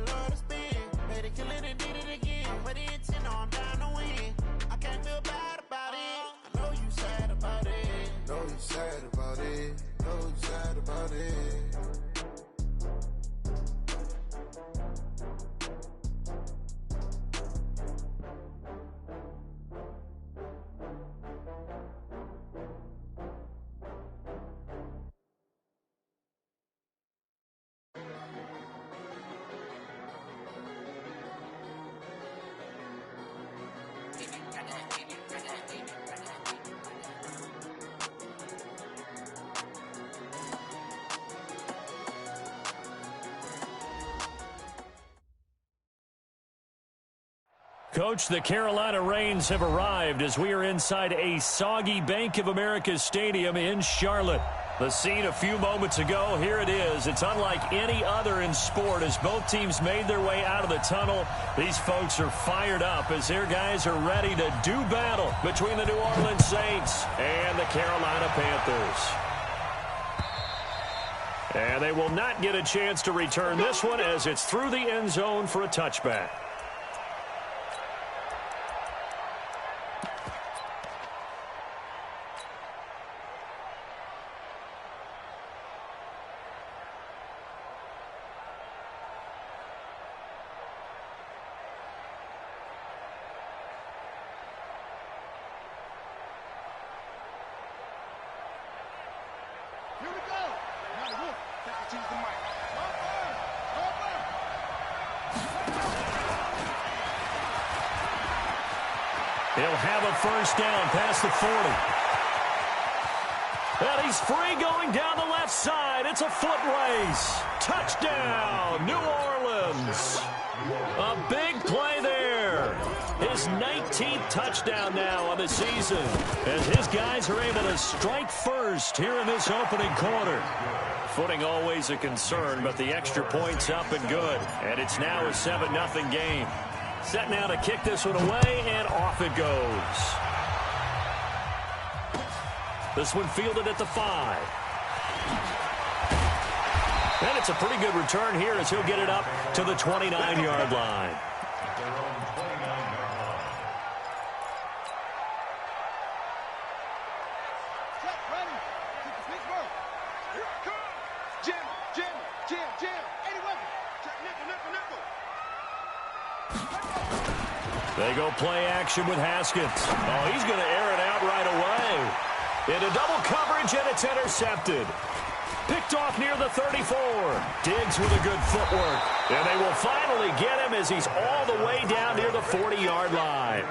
love to spin. Made a killing and did it again. But the intent, no, I'm down to win. I can't feel bad about it. I know you sad about it. Know you sad about it. Know you sad about it. Coach, the Carolina Rains have arrived as we are inside a soggy Bank of America Stadium in Charlotte. The scene a few moments ago, here it is. It's unlike any other in sport as both teams made their way out of the tunnel. These folks are fired up as their guys are ready to do battle between the New Orleans Saints and the Carolina Panthers. And they will not get a chance to return this one as it's through the end zone for a touchback. He'll have a first down past the 40. And he's free going down the left side. It's a foot race. Touchdown, New Orleans. A big play there. His 19th touchdown now on the season as his guys are able to strike first here in this opening quarter. Footing always a concern, but the extra point's up and good. And it's now a 7-0 game. Set now to kick this one away, and off it goes. This one fielded at the 5. And it's a pretty good return here as he'll get it up to the 29-yard line. They go play action with Haskins. Oh, he's going to air it out right away. Into double coverage, and it's intercepted. Picked off near the 34. Diggs with a good footwork. And they will finally get him as he's all the way down near the 40-yard line.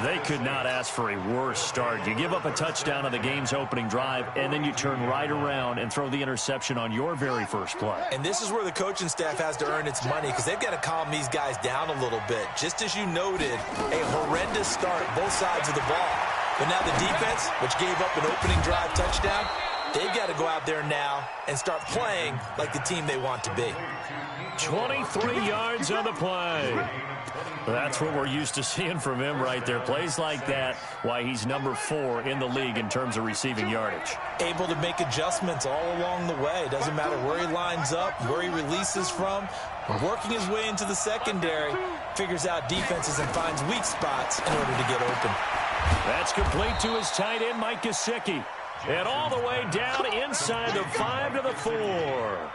They could not ask for a worse start. You give up a touchdown on the game's opening drive, and then you turn right around and throw the interception on your very first play. And this is where the coaching staff has to earn its money because they've got to calm these guys down a little bit. Just as you noted, a horrendous start both sides of the ball. But now the defense, which gave up an opening drive touchdown, they've got to go out there now and start playing like the team they want to be. 23 yards on the play. That's what we're used to seeing from him right there. Plays like that, why he's number 4 in the league in terms of receiving yardage. Able to make adjustments all along the way. Doesn't matter where he lines up, where he releases from. Working his way into the secondary, figures out defenses and finds weak spots in order to get open. That's complete to his tight end, Mike Gesicki. And all the way down inside the 5 to the 4.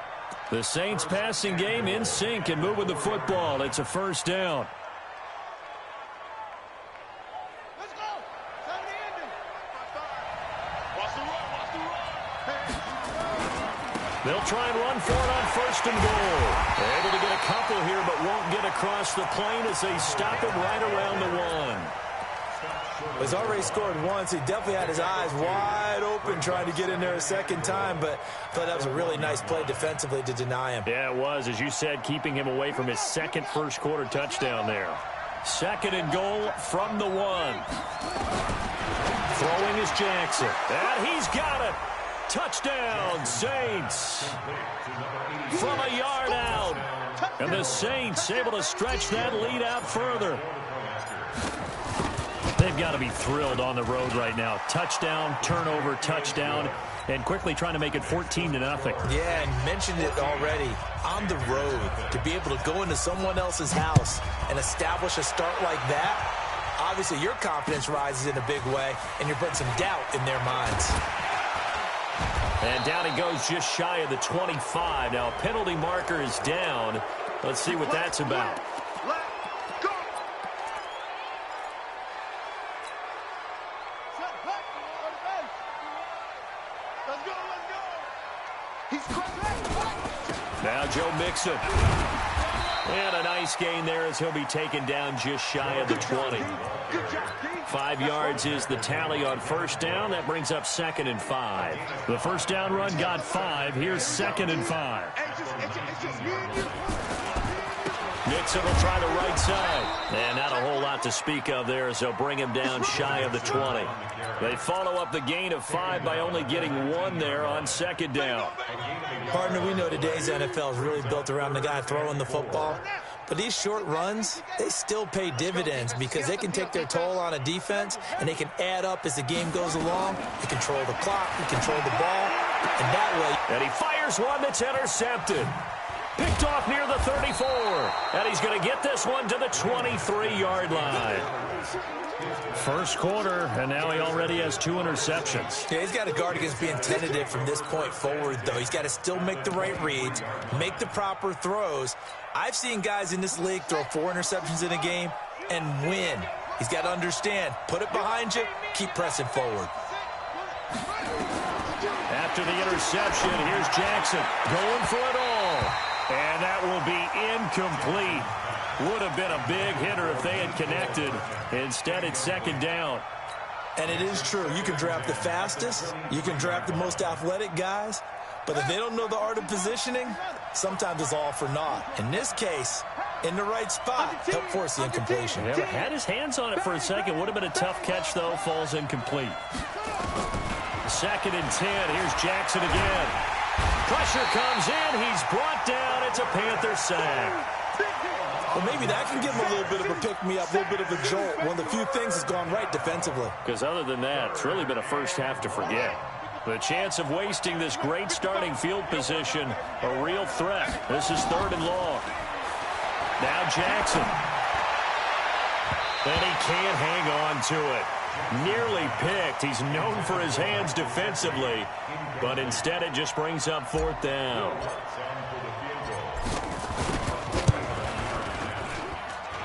The Saints passing game in sync and moving the football. It's a first down. Let's go. Time to end it. Watch the run. They'll try and run for it on first and goal. They're able to get a couple here, but won't get across the plane as they stop it right around the 1. He's already scored once. He definitely had his eyes wide open trying to get in there a second time, but I thought that was a really nice play defensively to deny him. Yeah, it was, as you said, keeping him away from his second first-quarter touchdown there. Second and goal from the 1. Throwing is Jackson. And he's got it. Touchdown, Saints. From a yard out. And the Saints able to stretch that lead out further. They've got to be thrilled on the road right now. Touchdown, turnover, touchdown, and quickly trying to make it 14-0. Yeah, and mentioned it already. On the road, to be able to go into someone else's house and establish a start like that, obviously your confidence rises in a big way, and you bring some doubt in their minds. And down he goes just shy of the 25. Now, penalty marker is down. Let's see what that's about. Now Joe Mixon. And a nice gain there as he'll be taken down just shy of the 20. 5 yards is the tally on first down. That brings up 2nd and 5. The first down run got 5. Here's 2nd and 5. Mixon will try the right side. And not a whole lot to speak of there as they'll bring him down shy of the 20. They follow up the gain of 5 by only getting 1 there on 2nd down. Partner, we know today's NFL is really built around the guy throwing the football. But these short runs, they still pay dividends because they can take their toll on a defense and they can add up as the game goes along. They control the clock, they control the ball, and that way. And he fires one that's intercepted. Picked off near the 34. And he's going to get this one to the 23-yard line. First quarter, and now he already has 2 interceptions. Yeah, he's got to guard against being tentative from this point forward, though. He's got to still make the right reads, make the proper throws. I've seen guys in this league throw 4 interceptions in a game and win. He's got to understand, put it behind you, keep pressing forward. After the interception, here's Jackson going for it all. And that will be incomplete. Would have been a big hitter if they had connected. Instead, it's 2nd down. And it is true. You can draft the fastest. You can draft the most athletic guys. But if they don't know the art of positioning, sometimes it's all for naught. In this case, in the right spot, help force the incompletion. Yeah, had his hands on it for a second. Would have been a tough catch, though. Falls incomplete. 2nd and 10. Here's Jackson again. Pressure comes in. He's brought down. It's a Panther sack. Well, maybe that can give him a little bit of a pick-me-up, a little bit of a jolt. One of the few things has gone right defensively. Because other than that, it's really been a first half to forget. The chance of wasting this great starting field position, a real threat. This is 3rd and long. Now Jackson. And he can't hang on to it. Nearly picked. He's known for his hands defensively, but instead it just brings up 4th down.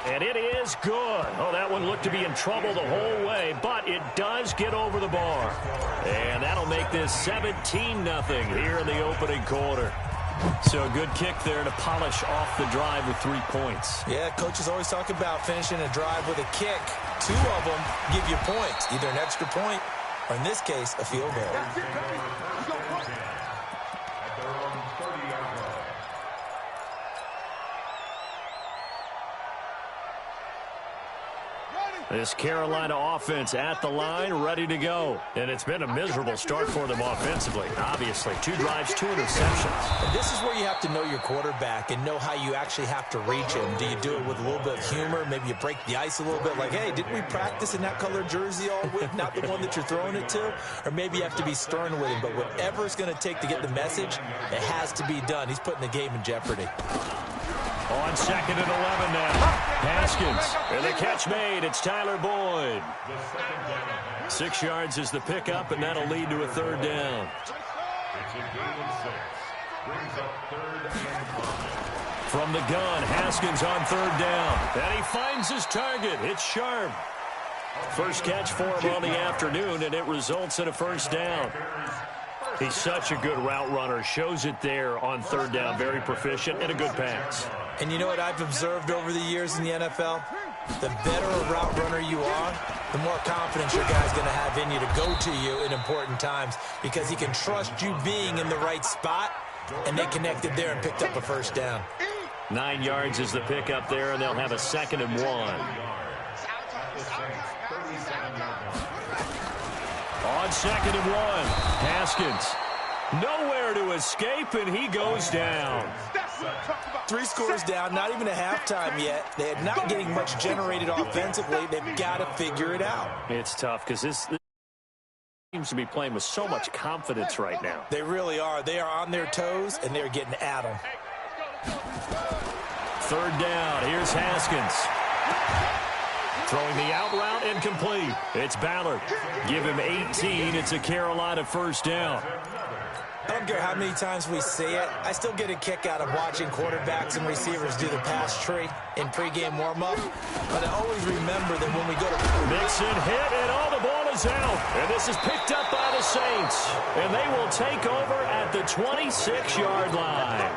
And it is good. Oh, that one looked to be in trouble the whole way, but it does get over the bar. And that'll make this 17-0 here in the opening quarter. So a good kick there to polish off the drive with 3 points. Yeah, coaches always talk about finishing a drive with a kick. 2 of them give you points, either an extra point or, in this case, a field goal. This Carolina offense at the line, ready to go. And it's been a miserable start for them offensively, obviously. 2 drives, 2 interceptions. And this is where you have to know your quarterback and know how you actually have to reach him. Do you do it with a little bit of humor? Maybe you break the ice a little bit, like, hey, didn't we practice in that color jersey all week, not the one that you're throwing it to? Or maybe you have to be stern with him. But whatever it's going to take to get the message, it has to be done. He's putting the game in jeopardy. On 2nd and 11 now. Haskins. And the catch made. It's Tyler Boyd. 6 yards is the pickup, and that'll lead to a 3rd down. From the gun, Haskins on 3rd down. And he finds his target. It's Sharp. First catch for him on the afternoon, and it results in a 1st down. He's such a good route runner. Shows it there on 3rd down. Very proficient and a good pass. And you know what I've observed over the years in the NFL? The better a route runner you are, the more confidence your guy's going to have in you to go to you in important times because he can trust you being in the right spot, and they connected there and picked up a 1st down. 9 yards is the pickup there, and they'll have a 2nd and 1. On 2nd and 1, Haskins. Nowhere to escape, and he goes down. 3 scores down, not even a halftime yet. They're not getting much generated offensively. They've got to figure it out. It's tough because this seems to be playing with so much confidence right now. They really are. They are on their toes, and they're getting at them. 3rd down. Here's Haskins. Throwing the out route, incomplete. It's Ballard. Give him 18. It's a Carolina 1st down. I don't care how many times we say it. I still get a kick out of watching quarterbacks and receivers do the pass tree in pregame warm-up. But I always remember that when we go to... Mixon hit, and all the ball is out. And this is picked up by the Saints. And they will take over at the 26-yard line.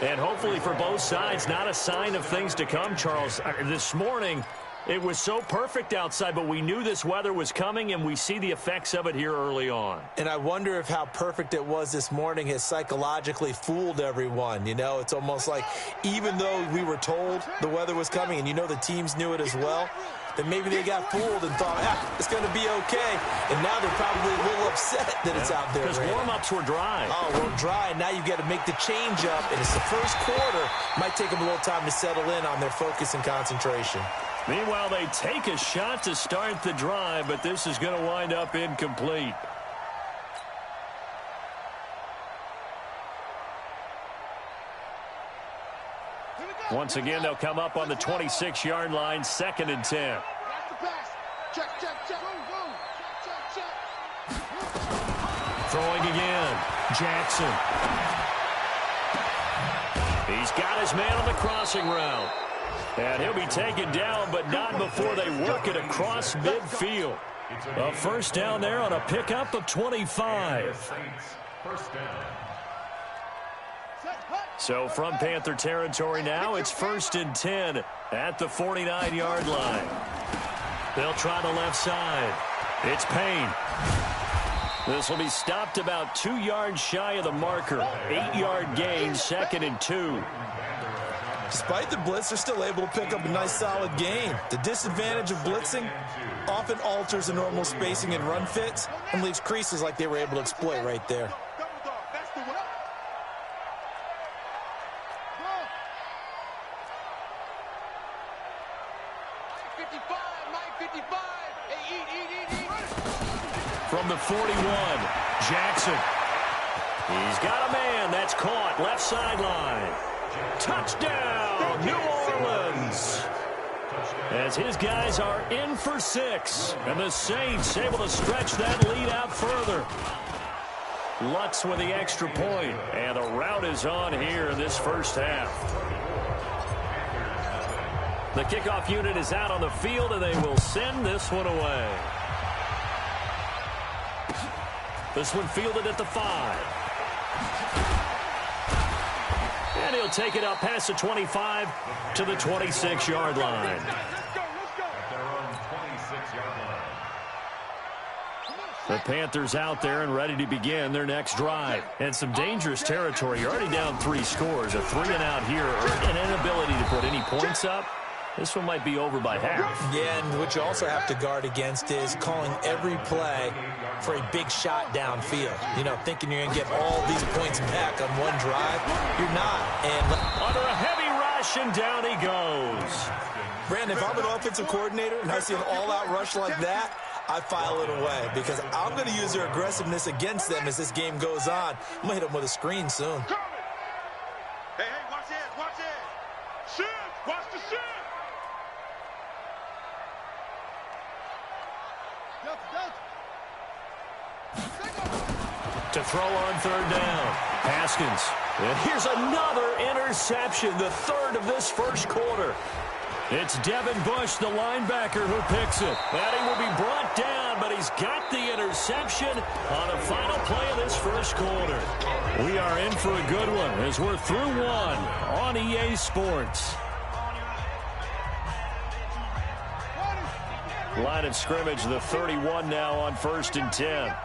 And hopefully for both sides, not a sign of things to come, Charles. This morning, it was so perfect outside, but we knew this weather was coming, and we see the effects of it here early on. And I wonder if how perfect it was this morning has psychologically fooled everyone. You know, it's almost like even though we were told the weather was coming, and you know the teams knew it as well, then maybe they got fooled and thought, it's going to be okay. And now they're probably a little upset that it's out there. Because warm-ups were dry. Oh, well, dry, and now you've got to make the change up, and it's the first quarter. Might take them a little time to settle in on their focus and concentration. Meanwhile, they take a shot to start the drive, but this is going to wind up incomplete. Once again, they'll come up on the 26-yard line, 2nd and 10. Throwing again. Jackson. He's got his man on the crossing route. And he'll be taken down, but not before they work it across midfield. A 1st down there on a pickup of 25. So from Panther territory now, it's 1st and 10 at the 49-yard line. They'll try the left side. It's Payne. This will be stopped about 2 yards shy of the marker. 8-yard gain, 2nd and 2. Despite the blitz, they're still able to pick up a nice solid gain. The disadvantage of blitzing often alters the normal spacing and run fits and leaves creases like they were able to exploit right there. From the 41, Jackson. He's got a man. That's caught. Left sideline. Touchdown, New Orleans. As his guys are in for 6. And the Saints able to stretch that lead out further. Lutz with the extra point. And the rout is on here in this 1st half. The kickoff unit is out on the field, and they will send this one away. This one fielded at the 5. And he'll take it up past the 25 to the 26-yard line. The Panthers out there and ready to begin their next drive. And some dangerous territory. You're already down 3 scores. A 3-and-out here, or an inability to put any points up. This one might be over by half. Yeah, and what you also have to guard against is calling every play for a big shot downfield. You know, thinking you're going to get all these points back on one drive. You're not. And under a heavy rush, and down he goes. Brandon, if I'm an offensive coordinator and I see an all-out rush like that, I file it away because I'm going to use their aggressiveness against them as this game goes on. I'm going to hit them with a screen soon. Hey, watch it, watch it. Shoot, watch the shoot. To throw on 3rd down. Haskins. And here's another interception, the 3rd of this 1st quarter. It's Devin Bush, the linebacker, who picks it. And he will be brought down, but he's got the interception on the final play of this 1st quarter. We are in for a good one as we're through 1 on EA Sports. Line of scrimmage, the 31 now on 1st and 10.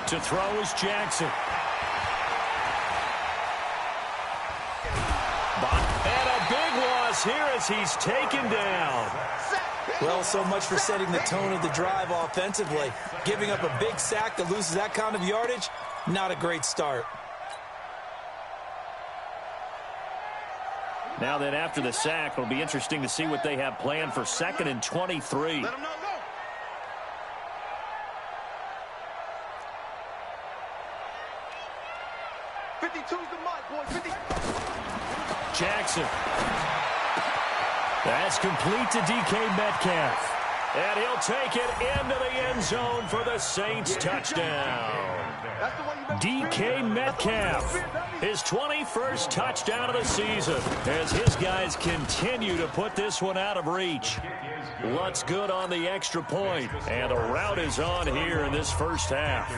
To throw is Jackson. And a big loss here as he's taken down. Well, so much for setting the tone of the drive offensively. Giving up a big sack that loses that kind of yardage, not a great start. Now then, after the sack, it'll be interesting to see what they have planned for 2nd and 23. Let him know, go. The mark, boy. 50. Jackson. That's complete to DK Metcalf. And he'll take it into the end zone for the Saints touchdown. DK Metcalf, his 21st touchdown of the season, as his guys continue to put this one out of reach. Lutz good on the extra point, and a rout is on here in this first half.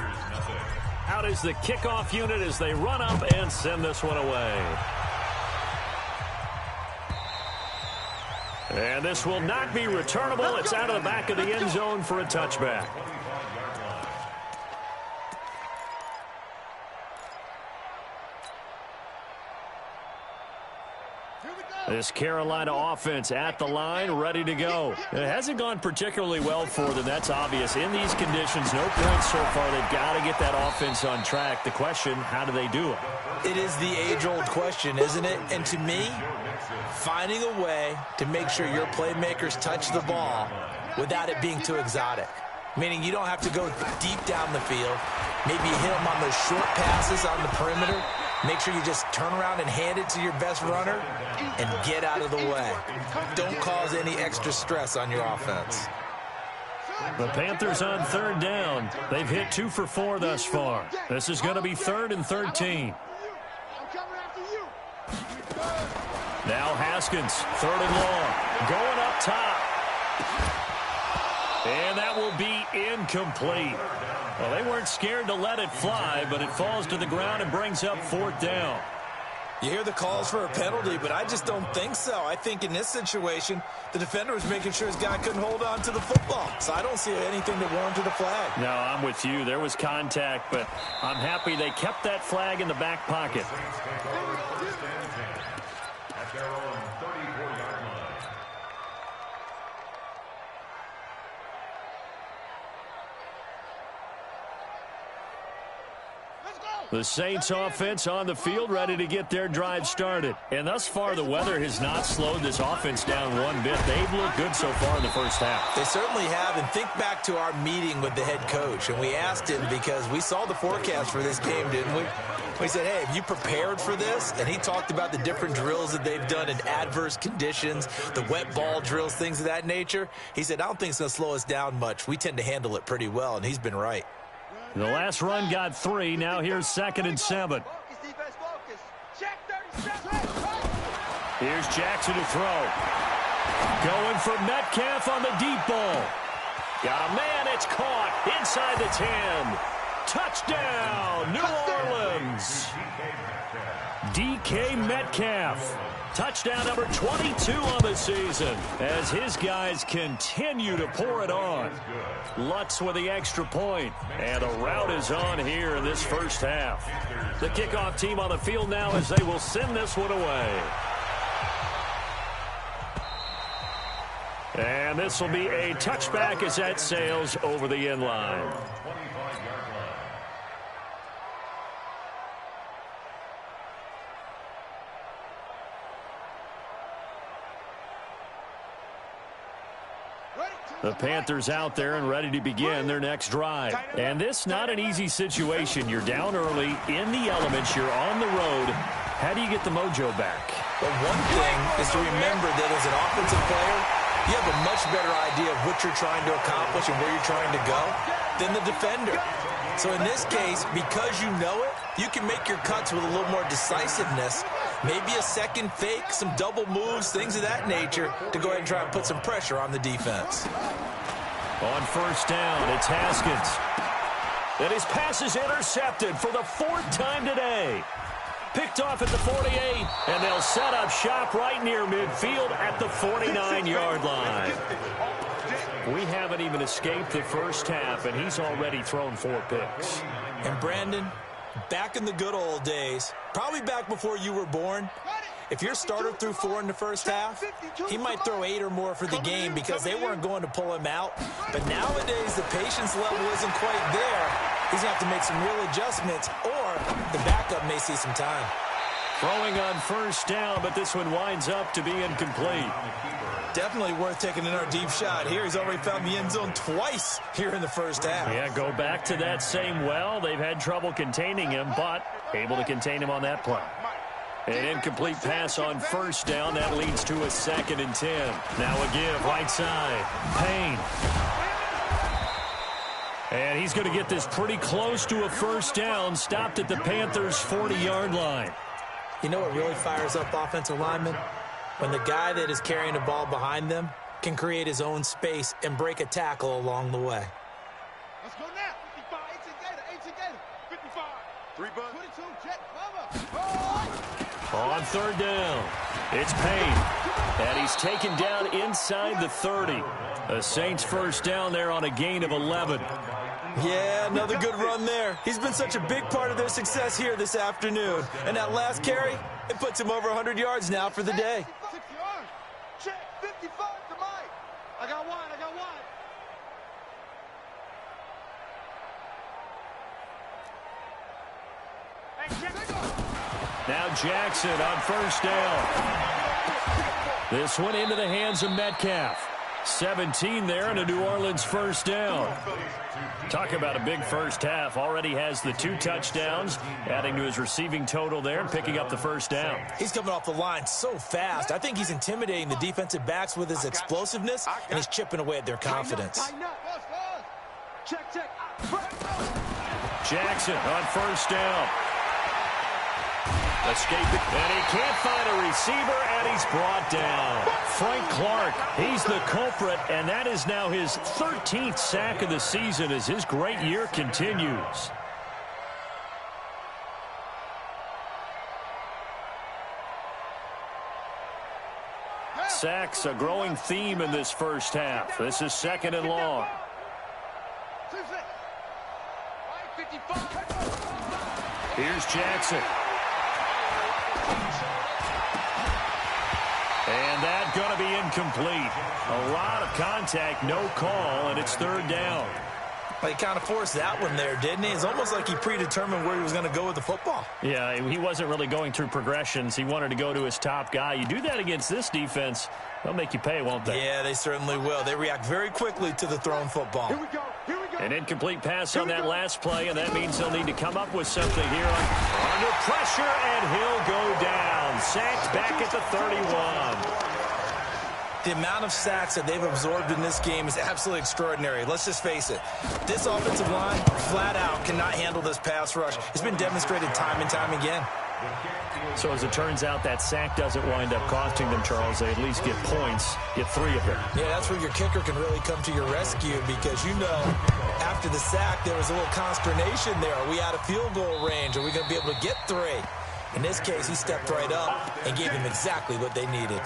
Out is the kickoff unit as they run up and send this one away. And this will not be returnable. It's out of the back of the end zone for a touchback. This Carolina offense at the line, ready to go. It hasn't gone particularly well for them. That's obvious. In these conditions, no points so far. They've got to get that offense on track. The question, how do they do it? It is the age-old question, isn't it? And to me, finding a way to make sure your playmakers touch the ball without it being too exotic. Meaning you don't have to go deep down the field. Maybe you hit them on those short passes on the perimeter. Make sure you just turn around and hand it to your best runner and get out of the way. Don't cause any extra stress on your offense. The Panthers on 3rd down. They've hit 2 for 4 thus far. This is going to be 3rd and 13. Now Haskins, 3rd and long, going up top. And that will be incomplete. Well, they weren't scared to let it fly, but it falls to the ground and brings up 4th down. You hear the calls for a penalty, but I just don't think so. I think in this situation, the defender was making sure his guy couldn't hold on to the football. So I don't see anything that warranted a flag. No, I'm with you. There was contact, but I'm happy they kept that flag in the back pocket. The Saints offense on the field, ready to get their drive started. And thus far, the weather has not slowed this offense down one bit. They've looked good so far in the first half. They certainly have. And think back to our meeting with the head coach. And we asked him, because we saw the forecast for this game, didn't we? We said, hey, have you prepared for this? And he talked about the different drills that they've done in adverse conditions, the wet ball drills, things of that nature. He said, I don't think it's going to slow us down much. We tend to handle it pretty well, and he's been right. The last run got 3. Now here's 2nd and 7. Here's Jackson to throw. Going for Metcalf on the deep ball. Got a man. It's caught inside the 10. Touchdown, New Orleans. DK Metcalf. Touchdown number 22 on the season as his guys continue to pour it on. Lutz with the extra point, and a rout is on here in this first half. The kickoff team on the field now as they will send this one away. And this will be a touchback as that sails over the end line. The Panthers out there and ready to begin their next drive. And this not an easy situation. You're down early, in the elements, you're on the road. How do you get the mojo back? But one thing is to remember that as an offensive player, you have a much better idea of what you're trying to accomplish and where you're trying to go than the defender. So in this case, because you know it, you can make your cuts with a little more decisiveness. Maybe a second fake, some double moves, things of that nature to go ahead and try and put some pressure on the defense. On first down, it's Haskins. And his pass is intercepted for the 4th time today. Picked off at the 48, and they'll set up shop right near midfield at the 49-yard line. We haven't even escaped the first half, and he's already thrown 4 picks. And Brandon, back in the good old days, probably back before you were born, if your starter threw 4 in the first half, he might throw 8 or more for the game because they weren't going to pull him out. But nowadays, the patience level isn't quite there. He's going to have to make some real adjustments, or the backup may see some time. Throwing on first down, but this one winds up to be incomplete. Definitely worth taking another deep shot here. He's already found the end zone twice here in the first half. Yeah, go back to that same well. They've had trouble containing him, but able to contain him on that play. An incomplete pass on first down. That leads to a 2nd and 10. Now a give, right side. Payne. And he's going to get this pretty close to a first down. Stopped at the Panthers' 40-yard line. You know what really fires up offensive linemen? When the guy that is carrying the ball behind them can create his own space and break a tackle along the way. Let's go now. 55, 18 Gator. 55. 3 bucks. 22, jet, cover. On third down, it's Payne. And he's taken down inside the 30. The Saints first down there on a gain of 11. Yeah, another good run there. He's been such a big part of their success here this afternoon. And that last carry, it puts him over 100 yards now for the day. 6 yards. Check. 55 to Mike. I got one. Hey, check. Now Jackson on first down. This one into the hands of Metcalf. 17 there and a New Orleans first down. Talk about a big first half. Already has the 2 touchdowns, adding to his receiving total there and picking up the first down. He's coming off the line so fast. I think he's intimidating the defensive backs with his explosiveness, and he's chipping away at their confidence. Check. Jackson on first down. Escaping, and he can't find a receiver, and he's brought down. Frank Clark, he's the culprit, and that is now his 13th sack of the season as his great year continues. Sacks, a growing theme in this first half. This is 2nd and long. Here's Jackson. And that's going to be incomplete. A lot of contact, no call, and it's 3rd down. But he kind of forced that one there, didn't he? It's almost like he predetermined where he was going to go with the football. Yeah, he wasn't really going through progressions. He wanted to go to his top guy. You do that against this defense, they'll make you pay, won't they? Yeah, they certainly will. They react very quickly to the thrown football. Here we go. An incomplete pass on that last play, and that means they'll need to come up with something here under pressure, and he'll go down. Sacked back at the 31. The amount of sacks that they've absorbed in this game is absolutely extraordinary. Let's just face it. This offensive line, flat out, cannot handle this pass rush. It's been demonstrated time and time again. So as it turns out, that sack doesn't wind up costing them, Charles. They at least get points, get 3 of them. Yeah, that's where your kicker can really come to your rescue because, you know, after the sack, there was a little consternation there. Are we out of field goal range? Are we going to be able to get 3? In this case, he stepped right up and gave them exactly what they needed.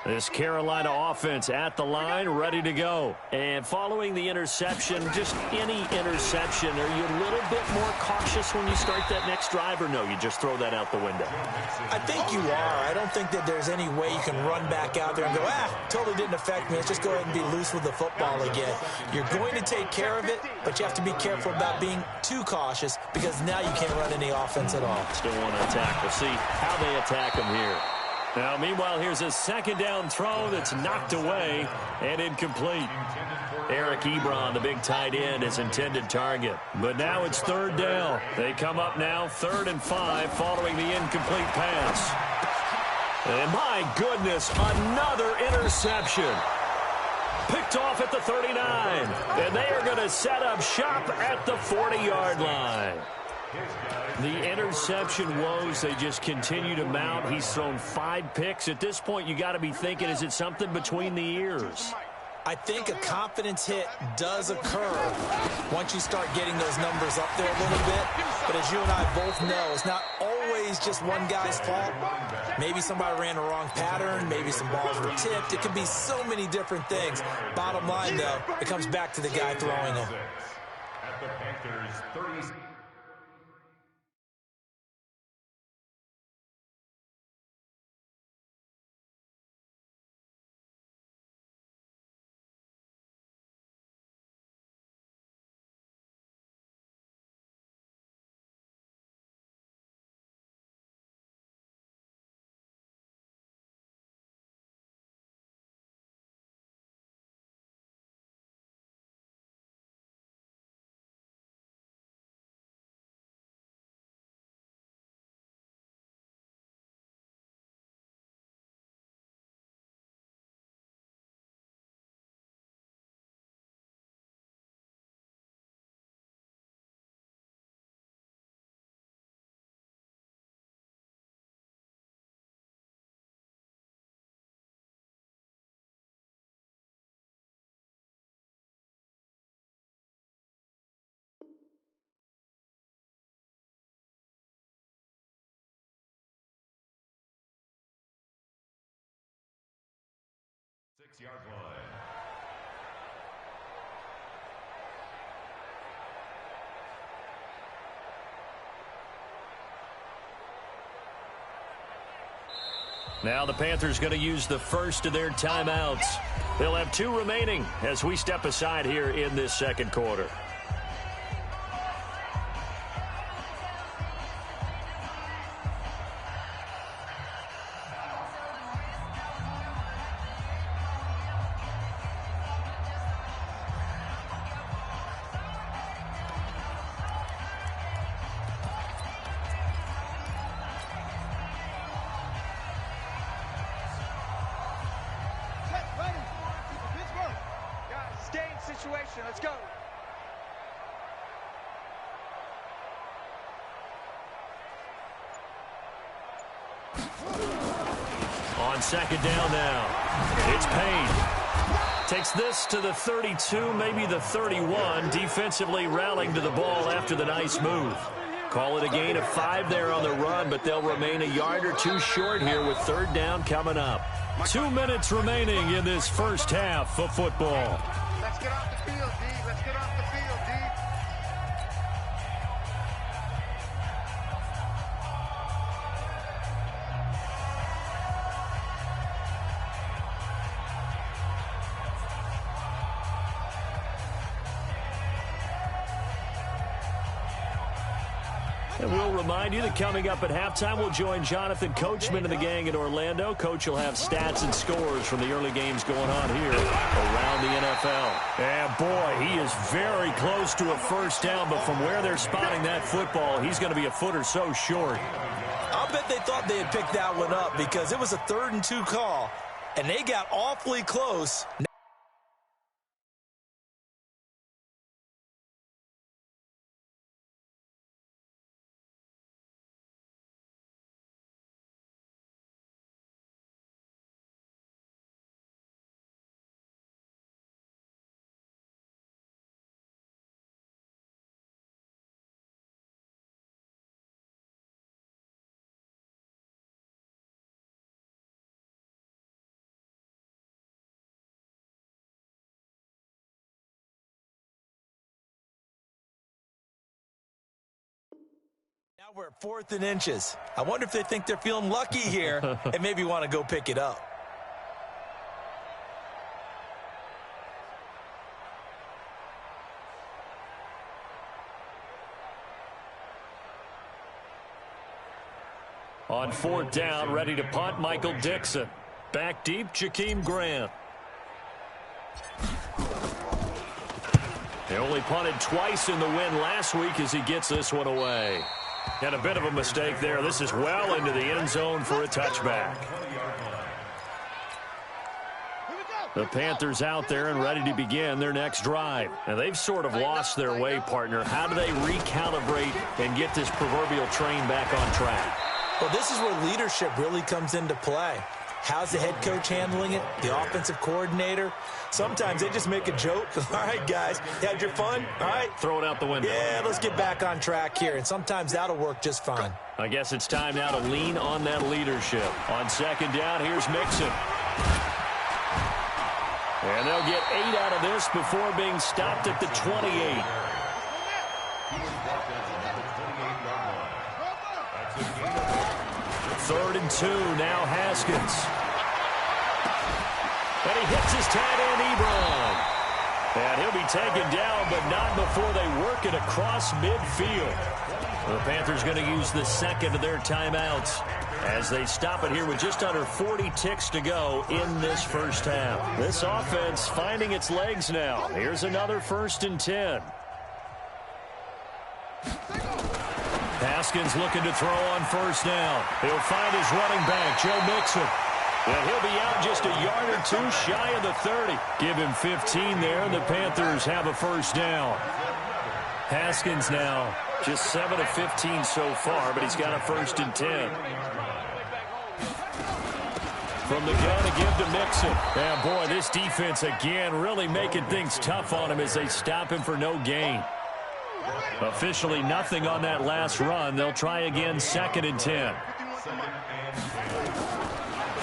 This Carolina offense at the line, ready to go. And following the interception, just any interception, are you a little bit more cautious when you start that next drive, or no, you just throw that out the window? I think you are. I don't think that there's any way you can run back out there and go, totally didn't affect me. Let's just go ahead and be loose with the football again. You're going to take care of it, but you have to be careful about being too cautious because now you can't run any offense at all. Still want to attack. We'll see how they attack him here. Now, meanwhile, here's a 2nd down throw that's knocked away and incomplete. Eric Ebron, the big tight end, his intended target. But now it's 3rd down. They come up now 3rd and 5 following the incomplete pass. And my goodness, another interception. Picked off at the 39. And they are going to set up shop at the 40-yard line. The interception woes, they just continue to mount. He's thrown 5 picks. At this point, you got to be thinking, is it something between the ears? I think a confidence hit does occur once you start getting those numbers up there a little bit. But as you and I both know, it's not always just one guy's fault. Maybe somebody ran the wrong pattern. Maybe some balls were tipped. It could be so many different things. Bottom line, though, it comes back to the guy throwing them. At the Panthers' 30. 36-yard line. Now the Panthers going to use the first of their timeouts. They'll have 2 remaining as we step aside here in this second quarter. Situation. Let's go. On second down now. It's Payne. Takes this to the 32, maybe the 31. Defensively rallying to the ball after the nice move. Call it a gain of 5 there on the run, but they'll remain a yard or 2 short here with third down coming up. 2 minutes remaining in this first half of football. Let's get off the field, D. Let's get off the field, D. And we'll remind you that coming up at halftime, we'll join Jonathan Coachman and the gang in Orlando. Coach will have stats and scores from the early games going on here around the NFL. And boy, he is very close to a first down, but from where they're spotting that football, he's going to be a foot or so short. I'll bet they thought they had picked that one up because it was a 3rd and 2 call, and they got awfully close. Now we're at 4th and inches. I wonder if they think they're feeling lucky here and maybe want to go pick it up. On 4th down, ready to punt, Michael Dixon. Back deep, Jakeem Grant. He only punted twice in the win last week as he gets this one away. And a bit of a mistake there. This is well into the end zone for a touchback. The Panthers out there and ready to begin their next drive. And they've sort of lost their way, partner. How do they recalibrate and get this proverbial train back on track? Well, this is where leadership really comes into play. How's the head coach handling it? The offensive coordinator? Sometimes they just make a joke. All right, guys, you had your fun? All right. Throw it out the window. Yeah, let's get back on track here. And sometimes that'll work just fine. I guess it's time now to lean on that leadership. On second down, here's Mixon. And they'll get 8 out of this before being stopped at the 28. Third and 2, now Haskins. And he hits his tight end, Ebron. And he'll be taken down, but not before they work it across midfield. The Panthers going to use the second of their timeouts as they stop it here with just under 40 ticks to go in this first half. This offense finding its legs now. Here's another 1st and 10. Haskins looking to throw on first down. He'll find his running back, Joe Mixon. And he'll be out just a yard or 2 shy of the 30. Give him 15 there, and the Panthers have a first down. Haskins now just 7 of 15 so far, but he's got a 1st and 10. From the gun to give to Mixon. And boy, this defense again really making things tough on him as they stop him for no gain. Officially nothing on that last run. They'll try again 2nd and 10.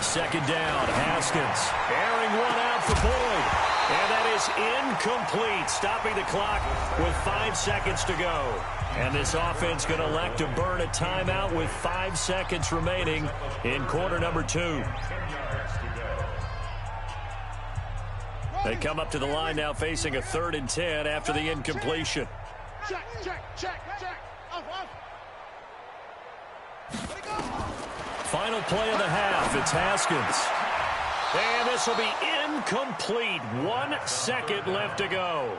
Second down, Haskins airing one out for Boyd. And that is incomplete, stopping the clock with 5 seconds to go. And this offense going to elect to burn a timeout with 5 seconds remaining in quarter number 2. They come up to the line now facing a 3rd and 10 after the incompletion. Check. Off. Let it go. Final play of the half. It's Haskins. And this will be incomplete. 1 second left to go.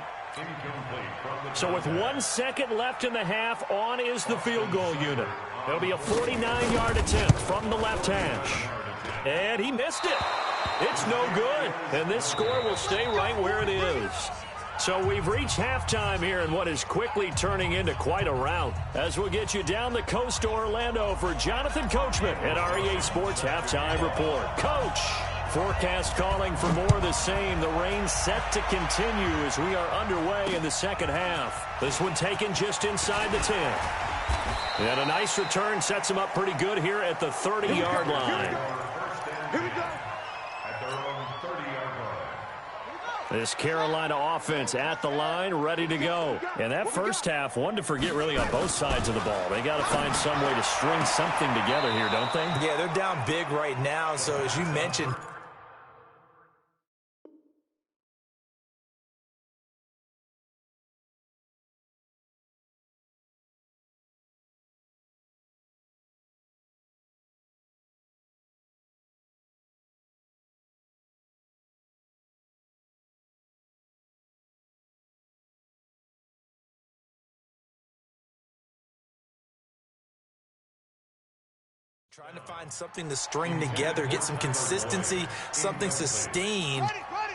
So with 1 second left in the half, on is the field goal unit. It'll be a 49-yard attempt from the left hash. And he missed it. It's no good. And this score will stay right where it is. So we've reached halftime here in what is quickly turning into quite a rout. As we'll get you down the coast to Orlando for Jonathan Coachman at REA Sports Halftime Report. Coach, forecast calling for more of the same. The rain set to continue as we are underway in the second half. This one taken just inside the 10. And a nice return sets him up pretty good here at the 30-yard line. Here we go. This Carolina offense at the line, ready to go. And that first half, one to forget really on both sides of the ball. They got to find some way to string something together here, don't they? Yeah, they're down big right now, so as you mentioned, trying to find something to string together, get some consistency, something sustained,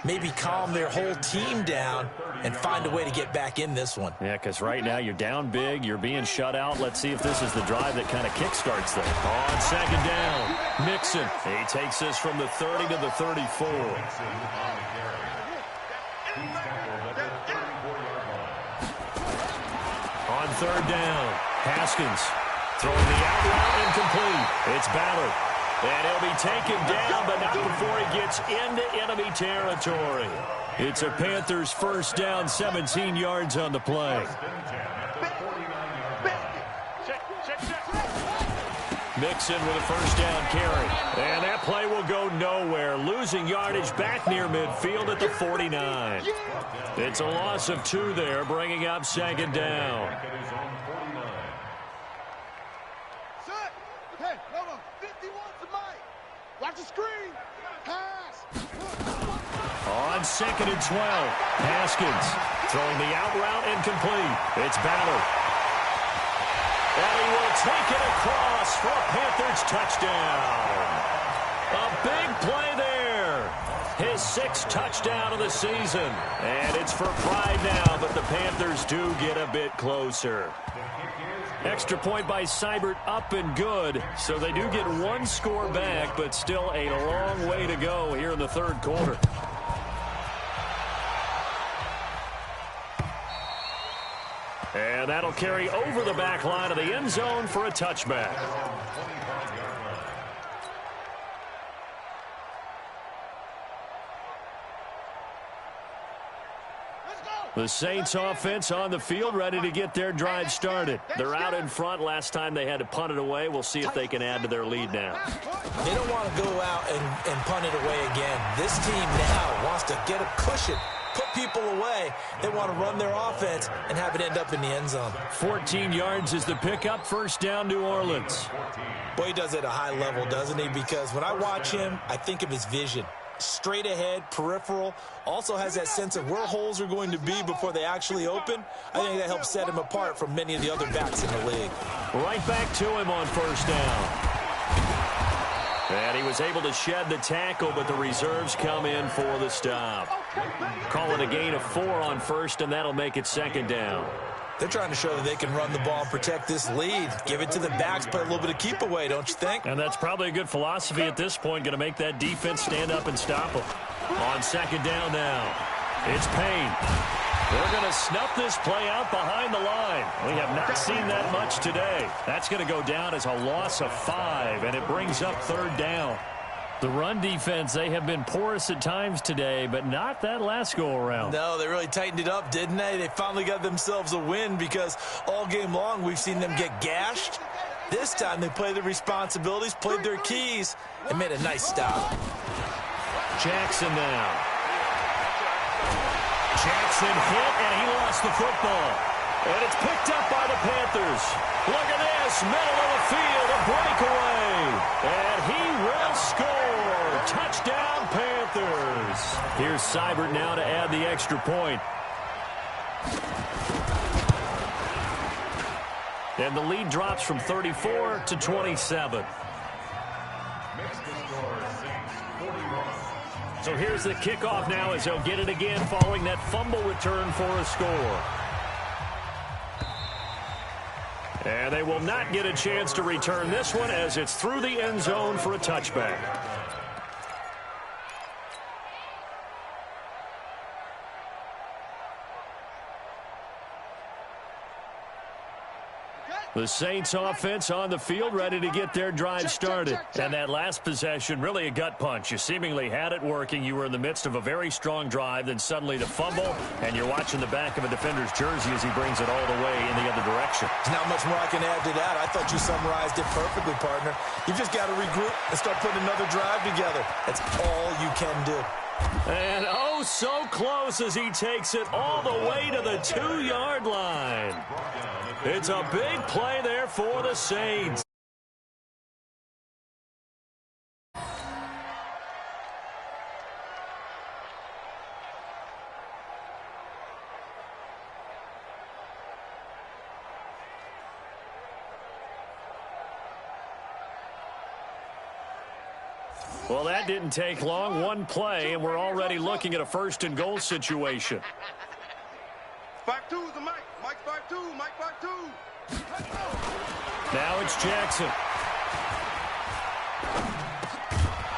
maybe calm their whole team down and find a way to get back in this one. Yeah, because right now you're down big, you're being shut out. Let's see if this is the drive that kind of kickstarts them. On second down, Mixon. He takes this from the 30 to the 34. On third down, Haskins. Throwing the out route incomplete. It's Ballard. And he'll be taken down, but not before he gets into enemy territory. It's a Panthers first down, 17 yards on the play. Mixon with a first down carry. And that play will go nowhere. Losing yardage back near midfield at the 49. It's a loss of 2 there, bringing up second down. Watch the screen. Pass. On second and 12, Haskins throwing the out route incomplete. It's Ballard. And he will take it across for a Panthers touchdown. A big play there. His 6th touchdown of the season. And it's for pride now, but the Panthers do get a bit closer. Extra point by Seibert, up and good. So they do get 1 score back, but still a long way to go here in the third quarter. And that'll carry over the back line of the end zone for a touchback. The Saints offense on the field, ready to get their drive started. They're out in front. Last time they had to punt it away. We'll see if they can add to their lead now. They don't want to go out and punt it away again. This team now wants to get a cushion, put people away. They want to run their offense and have it end up in the end zone. 14 yards is the pickup. First down, New Orleans. Boy, he does it at a high level, doesn't he? Because when I watch him, I think of his vision. Straight ahead, peripheral, also has that sense of where holes are going to be before they actually open. I think that helps set him apart from many of the other backs in the league. Right back to him on first down. And he was able to shed the tackle, but the reserves come in for the stop. Call it a gain of 4 on first, and that'll make it second down. They're trying to show that they can run the ball and protect this lead. Give it to the backs, play a little bit of keep away, don't you think? And that's probably a good philosophy at this point, going to make that defense stand up and stop them. On second down now, it's Payne. They're going to snuff this play out behind the line. We have not seen that much today. That's going to go down as a loss of 5, and it brings up third down. The run defense, they have been porous at times today, but not that last go-around. No, they really tightened it up, didn't they? They finally got themselves a win because all game long we've seen them get gashed. This time they played their responsibilities, played their keys, and made a nice stop. Jackson now. Jackson hit, and he lost the football. And it's picked up by the Panthers. Look at this, middle of the field, a breakaway. And he will score. Touchdown, Panthers. Here's Seibert now to add the extra point. And the lead drops from 34 to 27. So here's the kickoff now as they'll get it again following that fumble return for a score. And they will not get a chance to return this one as it's through the end zone for a touchback. The Saints offense on the field ready to get their drive started. And that last possession, really a gut punch. You seemingly had it working. You were in the midst of a very strong drive. Then suddenly the fumble, and you're watching the back of a defender's jersey as he brings it all the way in the other direction. There's not much more I can add to that. I thought you summarized it perfectly, partner. You've just got to regroup and start putting another drive together. That's all you can do. And oh, so close as he takes it all the way to the 2-yard line. It's a big play there for the Saints. Well, that didn't take long. One play, and we're already looking at a first-and-goal situation. 5-2 is the Mike. Mike 5-2. Mike 5-2. Now it's Jackson.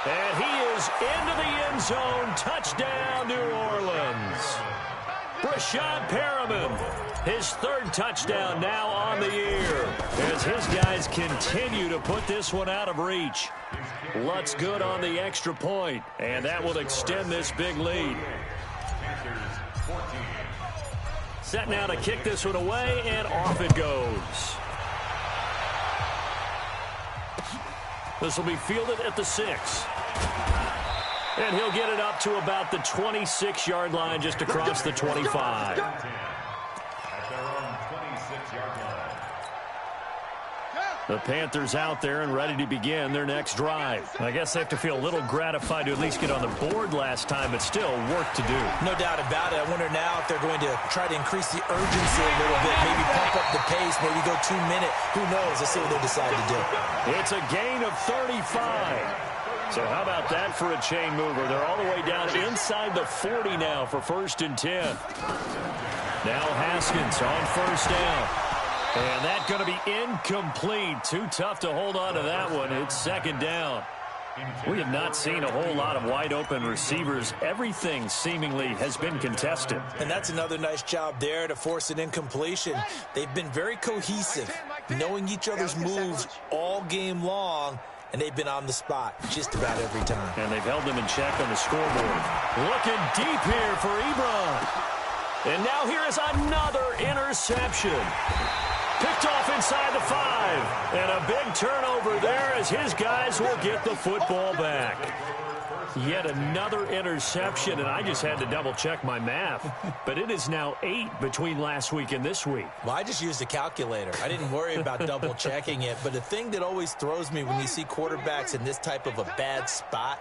And he is into the end zone. Touchdown, New Orleans. Breshad Perriman, his third touchdown now on the year as his guys continue to put this one out of reach. Lutz good on the extra point, and that will extend this big lead. Set now to kick this one away, and off it goes. This will be fielded at the 6. And he'll get it up to about the 26-yard line, just across the 25. At their own 26-yard line. The Panthers out there and ready to begin their next drive. I guess they have to feel a little gratified to at least get on the board last time, but still work to do. No doubt about it. I wonder now if they're going to try to increase the urgency a little bit, maybe pump up the pace, maybe go 2 minute. Who knows? Let's see what they decide to do. It's a gain of 35. So how about that for a chain mover? They're all the way down inside the 40 now for 1st and 10. Now Haskins on 1st down. And that's going to be incomplete. Too tough to hold on to that one. It's 2nd down. We have not seen a whole lot of wide-open receivers. Everything seemingly has been contested. And that's another nice job there to force an incompletion. They've been very cohesive, knowing each other's moves all game long, and they've been on the spot just about every time. And they've held them in check on the scoreboard. Looking deep here for Ebron. And now here is another interception. Picked off inside the 5. And a big turnover there as his guys will get the football back. Yet another interception, and I just had to double-check my math. But it is now 8 between last week and this week. Well, I just used a calculator. I didn't worry about double-checking it. But the thing that always throws me when you see quarterbacks in this type of a bad spot,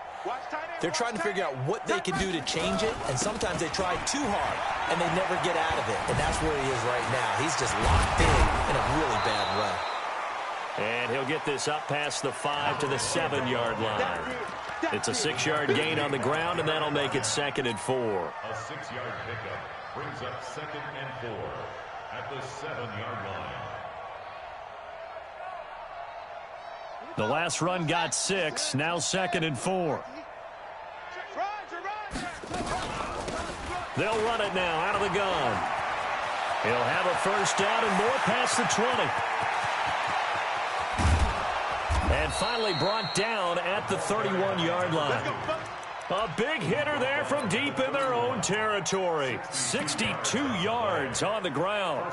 they're trying to figure out what they can do to change it, and sometimes they try too hard, and they never get out of it. And that's where he is right now. He's just locked in a really bad way. And he'll get this up past the 5 to the 7-yard line. It's a 6-yard gain on the ground, and that'll make it 2nd and 4. A 6-yard pickup brings up 2nd and 4 at the 7-yard line. The last run got 6, now 2nd and 4. They'll run it now out of the gun. He'll have a 1st down and more past the 20. And And finally brought down at the 31-yard line. A big hitter there from deep in their own territory. 62 yards on the ground.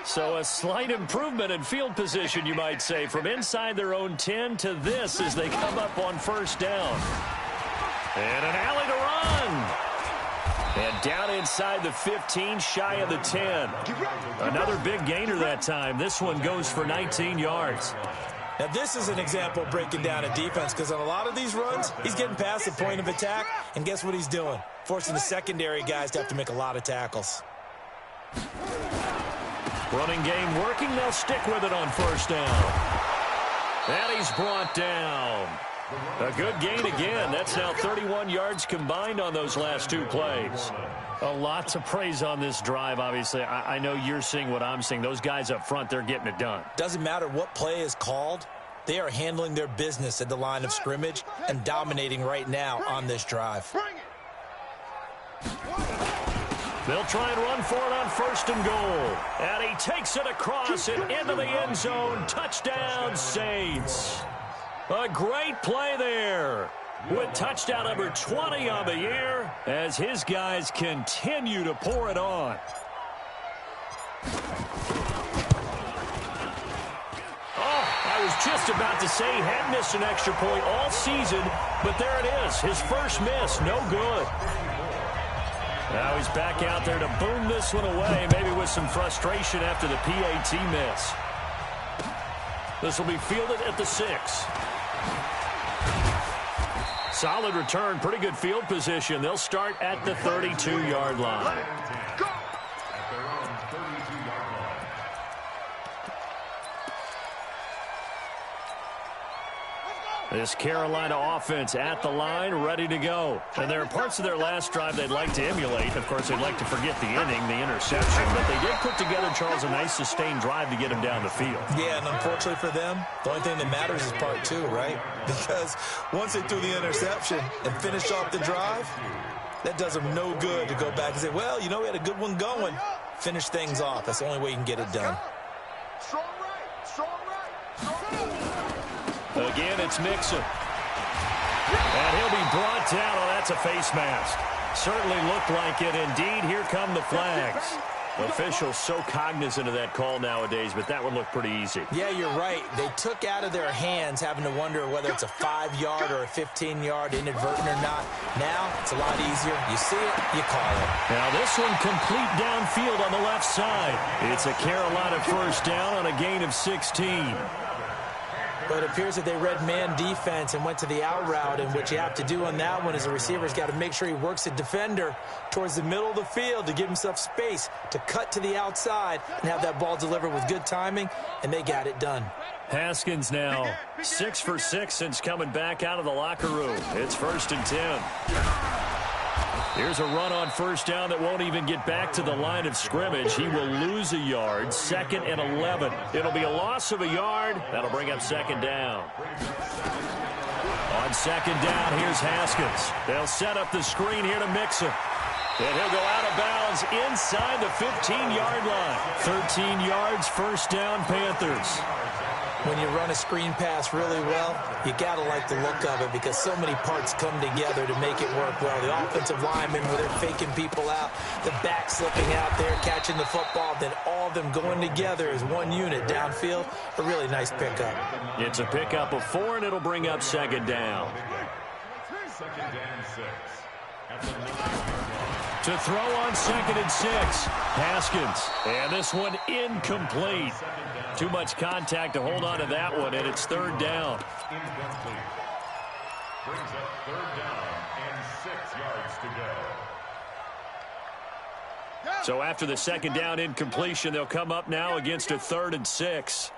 So a slight improvement in field position, you might say, from inside their own 10 to this as they come up on first down. And an alley to run. And down inside the 15, shy of the 10. Another big gainer that time. This one goes for 19 yards. Now, this is an example of breaking down a defense because on a lot of these runs, he's getting past the point of attack, and guess what he's doing? Forcing the secondary guys to have to make a lot of tackles. Running game working. They'll stick with it on first down. And he's brought down. A good gain again. That's now 31 yards combined on those last two plays. A lot to praise on this drive, obviously. I know you're seeing what I'm seeing. Those guys up front, they're getting it done. Doesn't matter what play is called. They are handling their business at the line of scrimmage and dominating right now on this drive. They'll try and run for it on first and goal. And he takes it across and into the end zone. Touchdown, Saints. A great play there with touchdown number 20 on the year as his guys continue to pour it on. Oh, I was just about to say he had missed an extra point all season, but there it is. His first miss, no good. Now he's back out there to boom this one away, maybe with some frustration after the PAT miss. This will be fielded at the 6. Solid return, pretty good field position. They'll start at the 32-yard line. This Carolina offense at the line, ready to go. And there are parts of their last drive they'd like to emulate. Of course, they'd like to forget the inning, the interception. But they did put together, Charles, a nice sustained drive to get him down the field. Yeah, and unfortunately for them, the only thing that matters is part 2, right? Because once they threw the interception and finished off the drive, that does them no good to go back and say, well, you know, we had a good one going. Finish things off. That's the only way you can get it done. Strong right, strong right, strong right. Again, it's Mixon. And he'll be brought down. Oh, that's a face mask. Certainly looked like it. Indeed, here come the flags. Officials so cognizant of that call nowadays, but that one looked pretty easy. Yeah, you're right. They took out of their hands having to wonder whether it's a 5-yard or a 15-yard inadvertent or not. Now, it's a lot easier. You see it, you call it. Now, this one complete downfield on the left side. It's a Carolina first down on a gain of 16. But it appears that they read man defense and went to the out route, and what you have to do on that one is the receiver's got to make sure he works the defender towards the middle of the field to give himself space to cut to the outside and have that ball delivered with good timing, and they got it done. Haskins now 6 for 6 since coming back out of the locker room. It's 1st and 10. Here's a run on first down that won't even get back to the line of scrimmage. He will lose a yard. 2nd and 11. It'll be a loss of a yard. That'll bring up 2nd down. On 2nd down, here's Haskins. They'll set up the screen here to Mixon. And he'll go out of bounds inside the 15-yard line. 13 yards, first down, Panthers. When you run a screen pass really well, you got to like the look of it because so many parts come together to make it work well. The offensive linemen, where they're faking people out, the back slipping out there, catching the football, then all of them going together as one unit downfield. A really nice pickup. It's a pickup of 4, and it'll bring up 2nd down. 2nd and 6. At the 9. To throw on 2nd and 6. Haskins. And this one incomplete. Too much contact to hold on to that one, and it's 3rd down. Incomplete. Brings up 3rd down and 6 yards to go. So after the 2nd down incompletion, they'll come up now against a 3rd and 6.